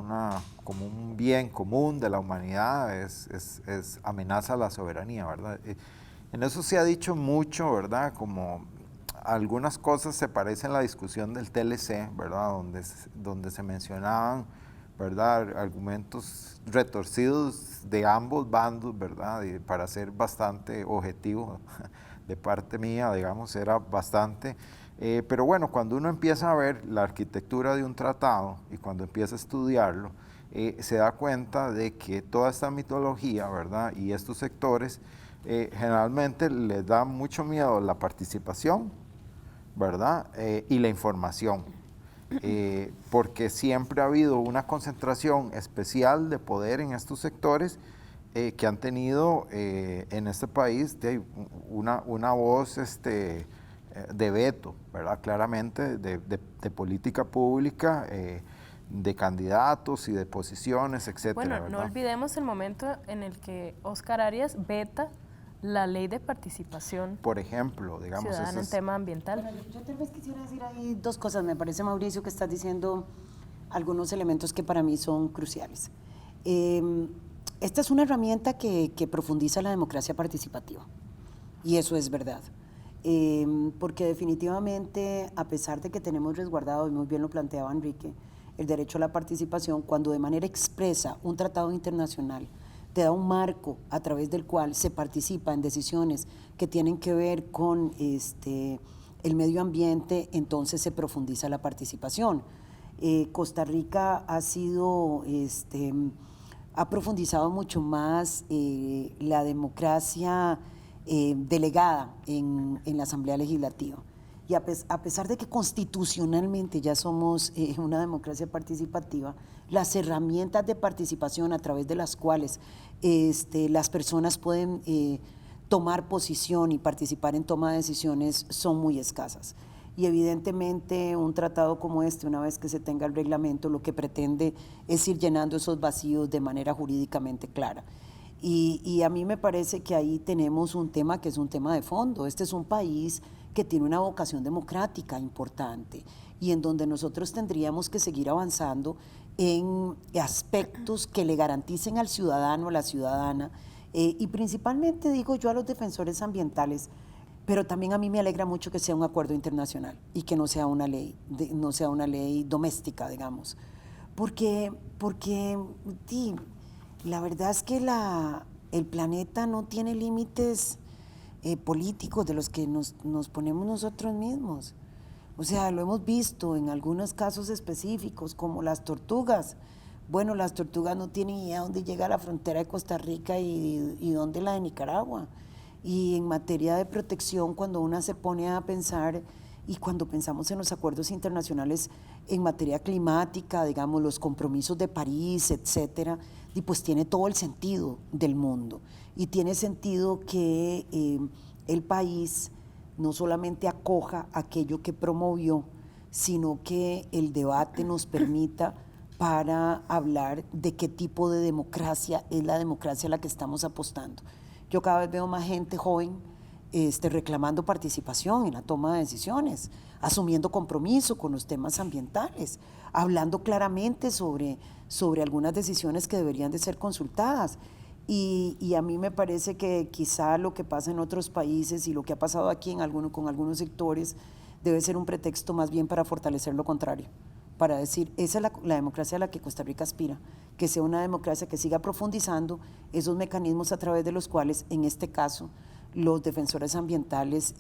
un bien común de la humanidad es amenaza a la soberanía, ¿verdad? En eso se ha dicho mucho, ¿verdad? Como algunas cosas se parecen a la discusión del TLC, ¿verdad? Donde se mencionaban, ¿verdad? Argumentos retorcidos de ambos bandos, ¿verdad? Y para ser bastante objetivo de parte mía, digamos, era bastante. Pero bueno, cuando uno empieza a ver la arquitectura de un tratado y cuando empieza a estudiarlo, se da cuenta de que toda esta mitología, ¿verdad? Y estos sectores generalmente les da mucho miedo la participación, ¿verdad? Y la información, porque siempre ha habido una concentración especial de poder en estos sectores que han tenido en este país una voz de veto, ¿verdad? Claramente de política pública, de candidatos y de posiciones, etcétera.
Bueno,
¿verdad?
no olvidemos el momento en el que Óscar Arias veta la ley de participación,
por ejemplo, digamos,
ciudadana en tema ambiental.
Bueno, yo tal vez quisiera decir ahí dos cosas. Me parece, Mauricio, que estás diciendo algunos elementos que para mí son cruciales. Esta es una herramienta que profundiza la democracia participativa, y eso es verdad. Porque definitivamente, a pesar de que tenemos resguardado, y muy bien lo planteaba Enrique, el derecho a la participación, cuando de manera expresa un tratado internacional te da un marco a través del cual se participa en decisiones que tienen que ver con el medio ambiente, entonces se profundiza la participación. Costa Rica ha profundizado mucho más la democracia delegada en la Asamblea Legislativa. Y a pesar de que constitucionalmente ya somos una democracia participativa, las herramientas de participación a través de las cuales las personas pueden tomar posición y participar en toma de decisiones son muy escasas. Y evidentemente un tratado como este, una vez que se tenga el reglamento, lo que pretende es ir llenando esos vacíos de manera jurídicamente clara. Y a mí me parece que ahí tenemos un tema que es un tema de fondo. Este es un país que tiene una vocación democrática importante y en donde nosotros tendríamos que seguir avanzando en aspectos que le garanticen al ciudadano, a la ciudadana, y principalmente, digo yo, a los defensores ambientales, pero también a mí me alegra mucho que sea un acuerdo internacional y que no sea una ley, no sea una ley doméstica, digamos, porque la verdad es que el planeta no tiene límites políticos de los que nos ponemos nosotros mismos. O sea, lo hemos visto en algunos casos específicos, como las tortugas. Bueno, las tortugas no tienen idea dónde llega la frontera de Costa Rica y dónde la de Nicaragua. Y en materia de protección, cuando una se pone a pensar y cuando pensamos en los acuerdos internacionales en materia climática, digamos, los compromisos de París, etcétera, y pues tiene todo el sentido del mundo. Y tiene sentido que el país no solamente acoja aquello que promovió, sino que el debate nos permita para hablar de qué tipo de democracia es la democracia a la que estamos apostando. Yo cada vez veo más gente joven reclamando participación en la toma de decisiones, asumiendo compromiso con los temas ambientales, hablando claramente sobre algunas decisiones que deberían de ser consultadas. Y a mí me parece que quizá lo que pasa en otros países y lo que ha pasado aquí con algunos sectores debe ser un pretexto más bien para fortalecer lo contrario, para decir, esa es la democracia a la que Costa Rica aspira, que sea una democracia que siga profundizando esos mecanismos a través de los cuales, en este caso, los defensores ambientales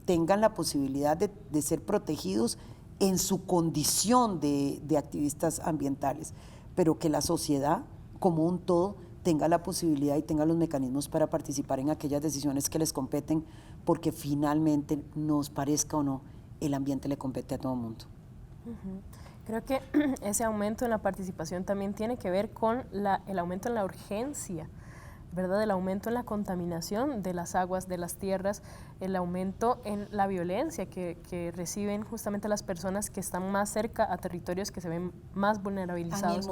tengan la posibilidad de ser protegidos en su condición de activistas ambientales, pero que la sociedad como un todo tenga la posibilidad y tenga los mecanismos para participar en aquellas decisiones que les competen, porque finalmente, nos parezca o no, el ambiente le compete a todo el mundo.
Creo que ese aumento en la participación también tiene que ver con el aumento en la urgencia, ¿verdad? El aumento en la contaminación de las aguas, de las tierras, el aumento en la violencia que reciben justamente las personas que están más cerca a territorios que se ven más vulnerabilizados.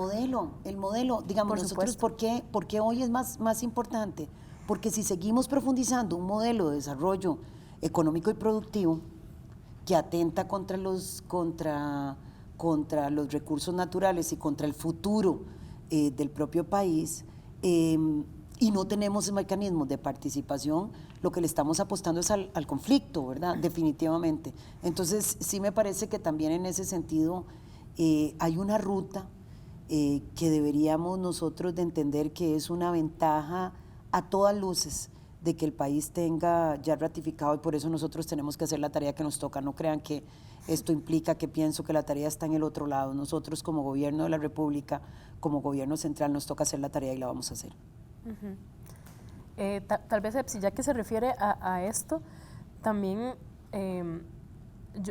El modelo, digamos,
Por
nosotros,
supuesto.
¿por qué hoy es más importante? Porque si seguimos profundizando un modelo de desarrollo económico y productivo que atenta contra los recursos naturales y contra el futuro del propio país, y no tenemos mecanismos de participación, lo que le estamos apostando es al conflicto, ¿verdad? Definitivamente. Entonces, sí me parece que también en ese sentido hay una ruta que deberíamos nosotros de entender que es una ventaja a todas luces de que el país tenga ya ratificado, y por eso nosotros tenemos que hacer la tarea que nos toca. No crean que esto implica que pienso que la tarea está en el otro lado. Nosotros como gobierno de la República, como gobierno central, nos toca hacer la tarea y la vamos a hacer.
Tal vez, Epsi, ya que se refiere a esto, también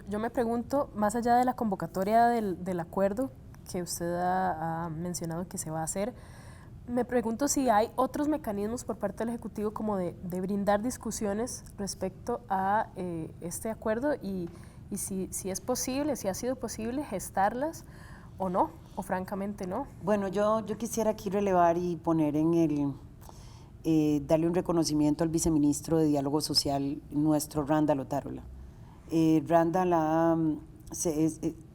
yo me pregunto, más allá de la convocatoria del acuerdo que usted ha mencionado que se va a hacer, me pregunto si hay otros mecanismos por parte del Ejecutivo como de brindar discusiones respecto a este acuerdo y si es posible, si ha sido posible gestarlas o no, o francamente no.
Bueno, yo quisiera aquí relevar y poner darle un reconocimiento al viceministro de Diálogo Social, nuestro Randall Otárola. Randall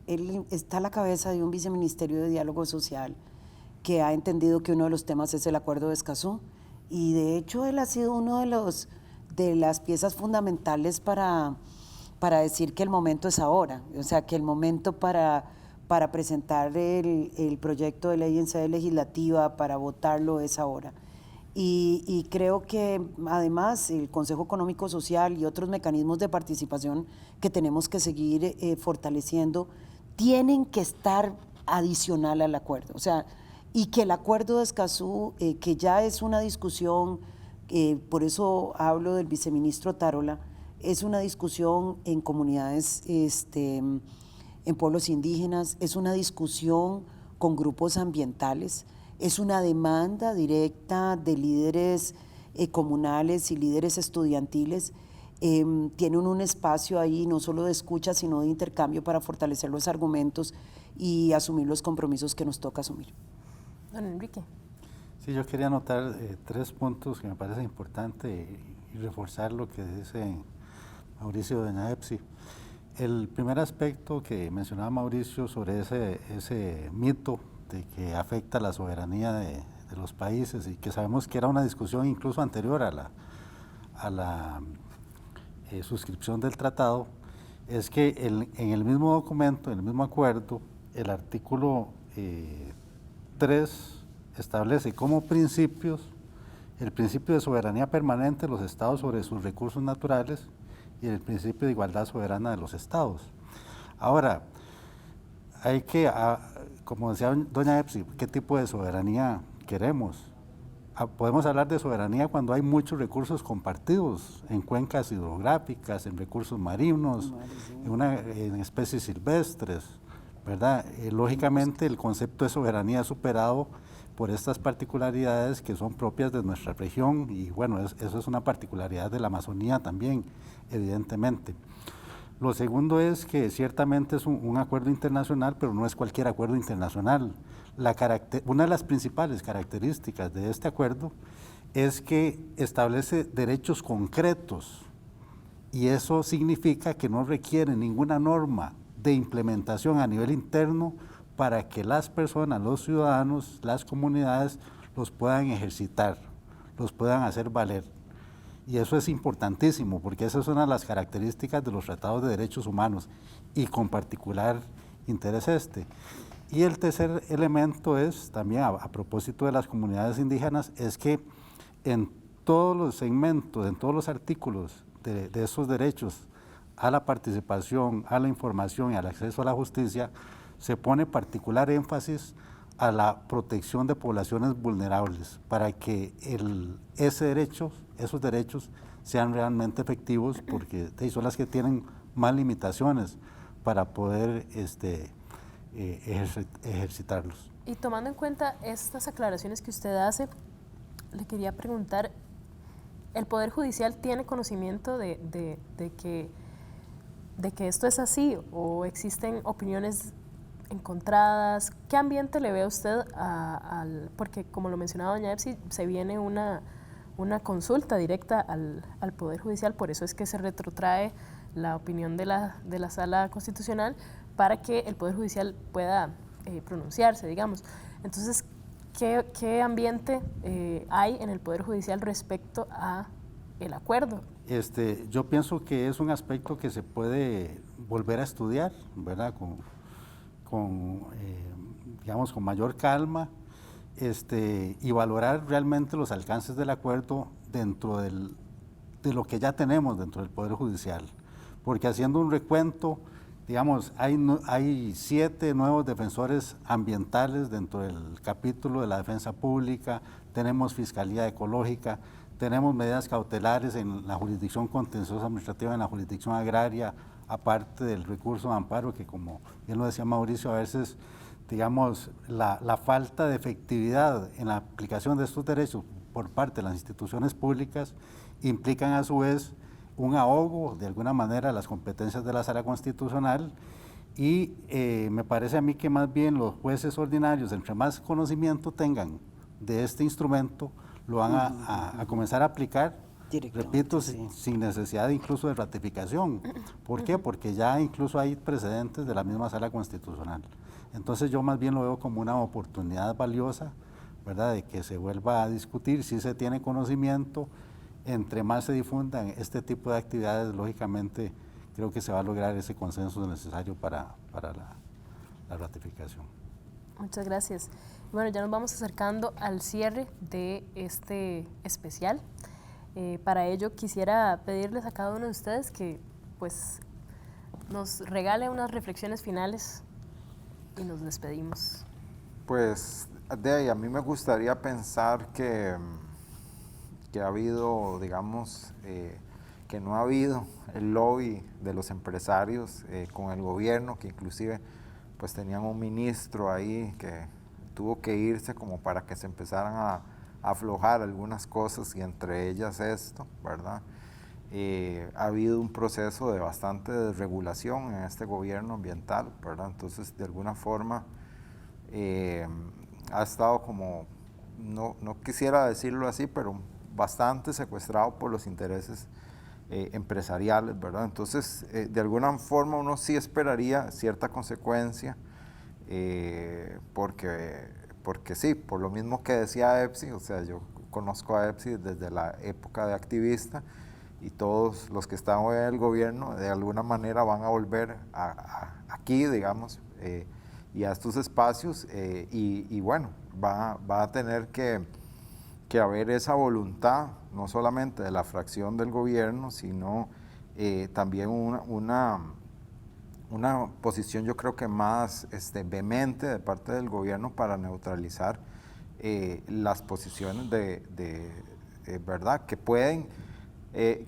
él está a la cabeza de un viceministerio de Diálogo Social que ha entendido que uno de los temas es el Acuerdo de Escazú, y de hecho él ha sido uno de las piezas fundamentales para decir que el momento es ahora, o sea, que el momento para presentar el proyecto de ley en sede legislativa, para votarlo, es ahora. Y creo que además el Consejo Económico Social y otros mecanismos de participación que tenemos que seguir fortaleciendo tienen que estar adicional al acuerdo, o sea, y que el Acuerdo de Escazú, que ya es una discusión, por eso hablo del viceministro Otárola, es una discusión en comunidades, en pueblos indígenas, es una discusión con grupos ambientales, es una demanda directa de líderes comunales y líderes estudiantiles. Tienen un espacio ahí no solo de escucha, sino de intercambio para fortalecer los argumentos y asumir los compromisos que nos toca asumir.
Don Enrique.
Sí, yo quería anotar 3 puntos que me parece importante y reforzar lo que dice Mauricio de doña Epsi. El primer aspecto que mencionaba Mauricio sobre ese mito de que afecta la soberanía de los países, y que sabemos que era una discusión incluso anterior a la suscripción del tratado, es que en el mismo documento, en el mismo acuerdo, el artículo 3 establece como principios el principio de soberanía permanente de los estados sobre sus recursos naturales y el principio de igualdad soberana de los estados. Ahora, hay que, como decía doña Epsi, ¿qué tipo de soberanía queremos? Podemos hablar de soberanía cuando hay muchos recursos compartidos en cuencas hidrográficas, en recursos marinos, en especies silvestres, ¿verdad? Lógicamente el concepto de soberanía es superado por estas particularidades que son propias de nuestra región, y bueno, eso es una particularidad de la Amazonía también, evidentemente. Lo segundo es que ciertamente es un acuerdo internacional, pero no es cualquier acuerdo internacional. Una de las principales características de este acuerdo es que establece derechos concretos, y eso significa que no requiere ninguna norma de implementación a nivel interno para que las personas, los ciudadanos, las comunidades los puedan ejercitar, los puedan hacer valer. Y eso es importantísimo, porque esa es una de las características de los tratados de derechos humanos, y con particular interés este. Y el tercer elemento es, también a propósito de las comunidades indígenas, es que en todos los segmentos, en todos los artículos de esos derechos a la participación, a la información y al acceso a la justicia, se pone particular énfasis a la protección de poblaciones vulnerables, para que esos derechos sean realmente efectivos, porque son las que tienen más limitaciones para poder ejercitarlos.
Y tomando en cuenta estas aclaraciones que usted hace, le quería preguntar, ¿el Poder Judicial tiene conocimiento de que esto es así, o existen opiniones encontradas? ¿Qué ambiente le ve a usted porque como lo mencionaba doña Epsi, se viene una consulta directa al Poder Judicial, por eso es que se retrotrae la opinión de la Sala Constitucional para que el Poder Judicial pueda pronunciarse, digamos? Entonces, ¿qué ambiente hay en el Poder Judicial respecto a el acuerdo?
Yo pienso que es un aspecto que se puede volver a estudiar, ¿verdad? Digamos, con mayor calma, y valorar realmente los alcances del acuerdo dentro de lo que ya tenemos dentro del Poder Judicial. Porque haciendo un recuento, digamos, hay 7 nuevos defensores ambientales dentro del capítulo de la defensa pública, tenemos fiscalía ecológica, tenemos medidas cautelares en la jurisdicción contenciosa administrativa, en la jurisdicción agraria, aparte del recurso de amparo, que como bien lo decía Mauricio, a veces, digamos, la falta de efectividad en la aplicación de estos derechos por parte de las instituciones públicas implican a su vez un ahogo, de alguna manera, a las competencias de la Sala Constitucional, y me parece a mí que más bien los jueces ordinarios, entre más conocimiento tengan de este instrumento, lo van a comenzar a aplicar, repito,
sí,
sin necesidad incluso de ratificación. ¿Por qué? Porque ya incluso hay precedentes de la misma Sala Constitucional. Entonces yo más bien lo veo como una oportunidad valiosa, ¿verdad?, de que se vuelva a discutir. Si se tiene conocimiento, entre más se difundan este tipo de actividades, lógicamente creo que se va a lograr ese consenso necesario para la ratificación.
Muchas gracias. Bueno, ya nos vamos acercando al cierre de este especial. Para ello quisiera pedirles a cada uno de ustedes que pues nos regale unas reflexiones finales y nos despedimos.
Pues de ahí a mí me gustaría pensar que ha habido, digamos, que no ha habido el lobby de los empresarios con el gobierno, que inclusive pues tenían un ministro ahí que tuvo que irse como para que se empezaran a aflojar algunas cosas, y entre ellas esto, ¿verdad? Ha habido un proceso de bastante desregulación en este gobierno ambiental, ¿verdad? Entonces, de alguna forma, ha estado como, no quisiera decirlo así, pero bastante secuestrado por los intereses empresariales, ¿verdad? Entonces, de alguna forma uno sí esperaría cierta consecuencia, porque sí, por lo mismo que decía Epsi, o sea, yo conozco a Epsi desde la época de activista, y todos los que están hoy en el gobierno de alguna manera van a volver aquí, digamos, y a estos espacios, y bueno, va a tener que haber esa voluntad, no solamente de la fracción del gobierno, sino también una posición, yo creo que más vehemente de parte del gobierno para neutralizar las posiciones de verdad, que pueden,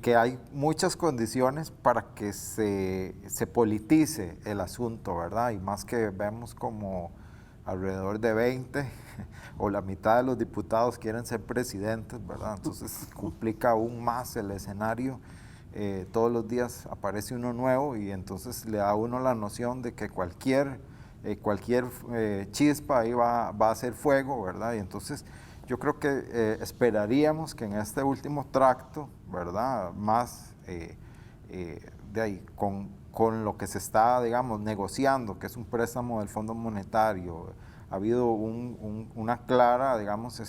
que hay muchas condiciones para que se politice el asunto, ¿verdad? Y más que vemos como alrededor de 20 o la mitad de los diputados quieren ser presidentes, ¿verdad? Entonces complica aún más el escenario. Todos los días aparece uno nuevo, y entonces le da a uno la noción de que cualquier chispa ahí va a hacer fuego, ¿verdad? Y entonces yo creo que esperaríamos que en este último tracto, ¿verdad?, más de ahí, con lo que se está, digamos, negociando, que es un préstamo del Fondo Monetario, ha habido una clara, digamos,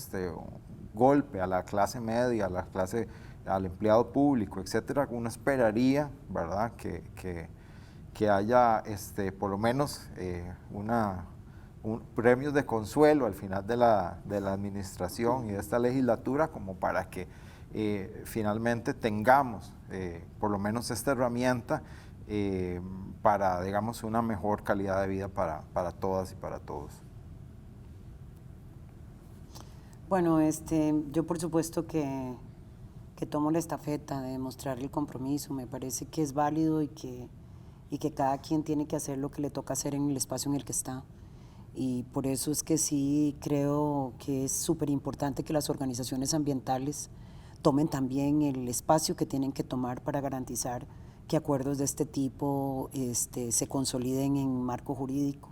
golpe a la clase media, a la clase al empleado público, etcétera, uno esperaría, ¿verdad?, que haya por lo menos premios de consuelo al final de la administración y de esta legislatura, como para que finalmente tengamos por lo menos esta herramienta para, digamos, una mejor calidad de vida para todas y para todos.
Bueno, yo por supuesto que tomo la estafeta de demostrar el compromiso. Me parece que es válido y que cada quien tiene que hacer lo que le toca hacer en el espacio en el que está. Y por eso es que sí creo que es súper importante que las organizaciones ambientales tomen también el espacio que tienen que tomar para garantizar que acuerdos de este tipo se consoliden en marco jurídico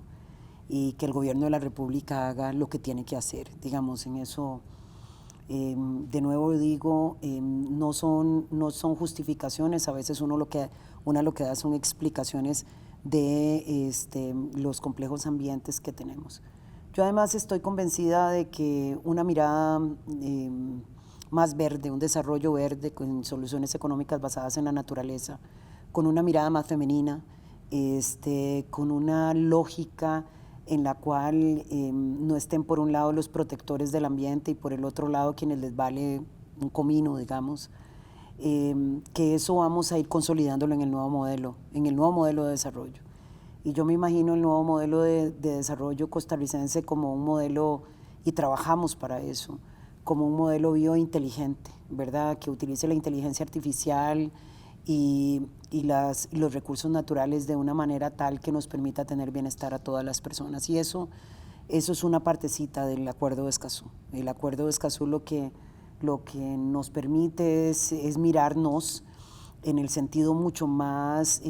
y que el gobierno de la República haga lo que tiene que hacer. Digamos, en eso, de nuevo digo, no son justificaciones, a veces una lo que da son explicaciones de los complejos ambientes que tenemos. Yo además estoy convencida de que una mirada más verde, un desarrollo verde con soluciones económicas basadas en la naturaleza, con una mirada más femenina, con una lógica en la cual no estén por un lado los protectores del ambiente y por el otro lado quienes les vale un comino, digamos, que eso vamos a ir consolidándolo en el nuevo modelo de desarrollo. Y yo me imagino el nuevo modelo de desarrollo costarricense como un modelo, y trabajamos para eso, como un modelo biointeligente, ¿verdad? Que utilice la inteligencia artificial y los recursos naturales de una manera tal que nos permita tener bienestar a todas las personas. Y eso es una partecita del Acuerdo de Escazú. El Acuerdo de Escazú lo que nos permite es mirarnos en el sentido mucho más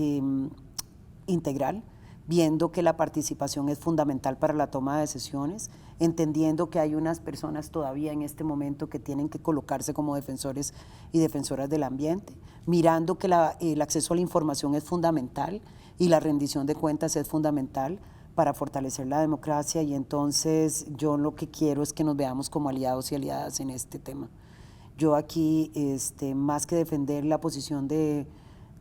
integral, viendo que la participación es fundamental para la toma de decisiones, entendiendo que hay unas personas todavía en este momento que tienen que colocarse como defensores y defensoras del ambiente, mirando que el acceso a la información es fundamental y la rendición de cuentas es fundamental para fortalecer la democracia, y entonces yo lo que quiero es que nos veamos como aliados y aliadas en este tema. Yo aquí, más que defender la posición de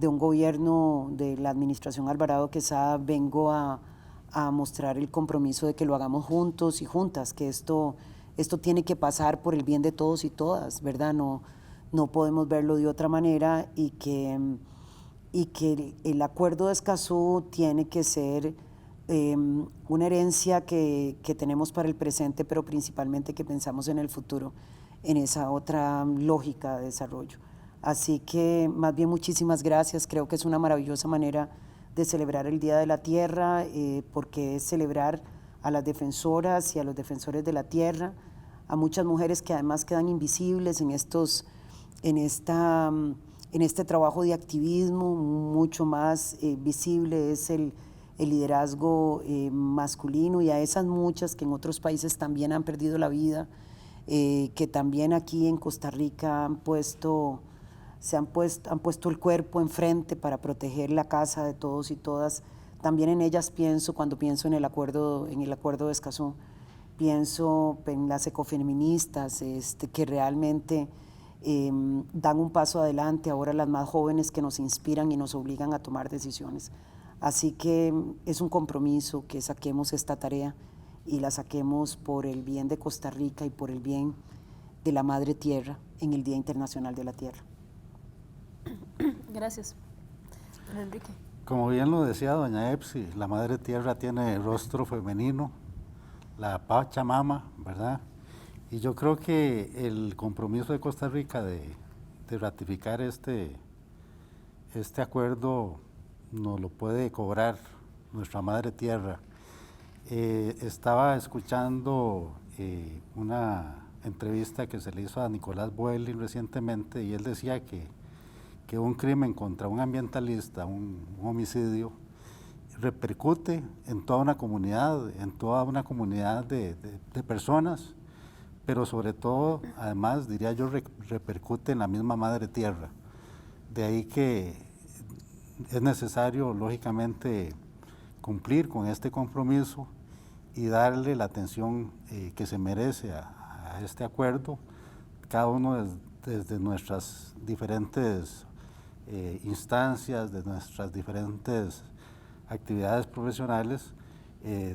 un gobierno de la administración Alvarado Quesada, vengo a mostrar el compromiso de que lo hagamos juntos y juntas, que esto tiene que pasar por el bien de todos y todas, ¿verdad? No podemos verlo de otra manera, y que el Acuerdo de Escazú tiene que ser una herencia que tenemos para el presente, pero principalmente que pensamos en el futuro, en esa otra lógica de desarrollo. Así que más bien muchísimas gracias, creo que es una maravillosa manera de celebrar el Día de la Tierra, porque es celebrar a las defensoras y a los defensores de la tierra, a muchas mujeres que además quedan invisibles en este trabajo de activismo. Mucho más visible es el liderazgo masculino, y a esas muchas que en otros países también han perdido la vida, que también aquí en Costa Rica han puesto el cuerpo enfrente para proteger la casa de todos y todas. También en ellas pienso, cuando pienso en el acuerdo de Escazú, pienso en las ecofeministas que realmente dan un paso adelante, ahora las más jóvenes que nos inspiran y nos obligan a tomar decisiones. Así que es un compromiso que saquemos esta tarea y la saquemos por el bien de Costa Rica y por el bien de la Madre Tierra en el Día Internacional de la Tierra.
Gracias. Don Enrique.
Como bien lo decía doña Epsi, la Madre Tierra tiene rostro femenino, la Pachamama, ¿verdad? Y yo creo que el compromiso de Costa Rica de ratificar este acuerdo nos lo puede cobrar nuestra Madre Tierra. Estaba escuchando una entrevista que se le hizo a Nicolás Boelin recientemente, y él decía que un crimen contra un ambientalista, un homicidio, repercute en toda una comunidad, de personas, pero sobre todo, además, diría yo, repercute en la misma Madre Tierra. De ahí que es necesario, lógicamente, cumplir con este compromiso y darle la atención que se merece a este acuerdo, cada uno desde nuestras diferentes instancias, de nuestras diferentes actividades profesionales,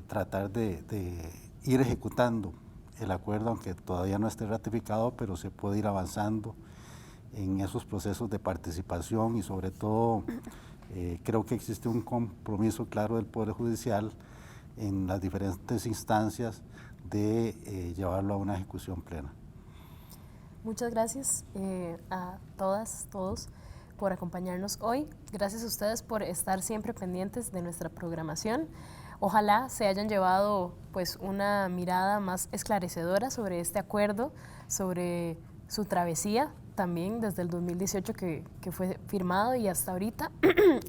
tratar de ir ejecutando el acuerdo, aunque todavía no esté ratificado, pero se puede ir avanzando en esos procesos de participación y sobre todo creo que existe un compromiso claro del Poder Judicial en las diferentes instancias de llevarlo a una ejecución plena.
Muchas gracias a todas, todos, por acompañarnos hoy. Gracias a ustedes por estar siempre pendientes de nuestra programación. Ojalá se hayan llevado pues una mirada más esclarecedora sobre este acuerdo, sobre su travesía también desde el 2018 que fue firmado y hasta ahorita,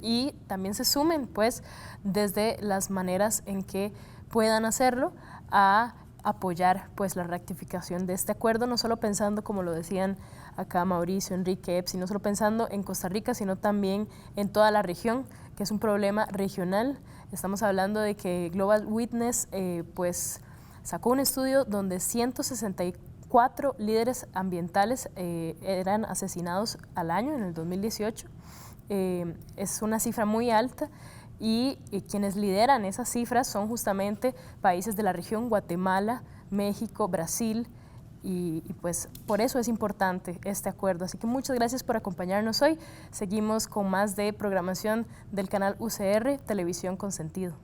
y también se sumen pues desde las maneras en que puedan hacerlo a apoyar pues la rectificación de este acuerdo, no solo pensando, como lo decían acá Mauricio, Enrique, Epsi, no solo pensando en Costa Rica, sino también en toda la región, que es un problema regional. Estamos hablando de que Global Witness pues sacó un estudio donde 164 líderes ambientales eran asesinados al año en el 2018. Es una cifra muy alta y quienes lideran esas cifras son justamente países de la región, Guatemala, México, Brasil, y pues por eso es importante este acuerdo. Así que muchas gracias por acompañarnos hoy. Seguimos con más de programación del canal UCR, Televisión con Sentido.